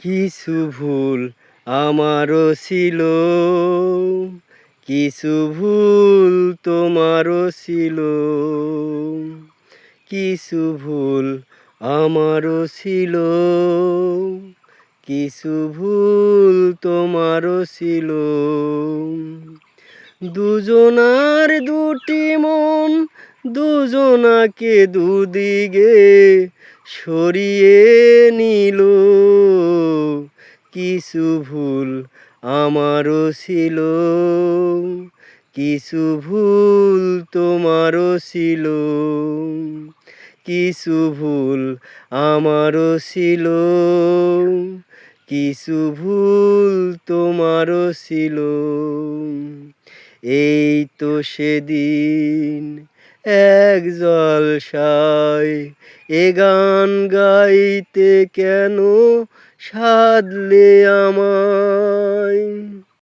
কিছু ভুল আমারও ছিল, কিছু ভুল তোমারও ছিল। কিছু ভুল আমারও ছিল, কিছু ভুল তোমারও ছিল। দুজনার দুটি মন, দুজনাকে দুদিকে সরিয়ে নিল। কিছু ভুল আমারও ছিল, কিছু ভুল তোমারও ছিল। কিছু ভুল আমারও ছিল, কিছু ভুল তোমারও ছিল। এই তো সেদিন এক জলসায় এ গান গাইতে কেন সাধলে আমায়।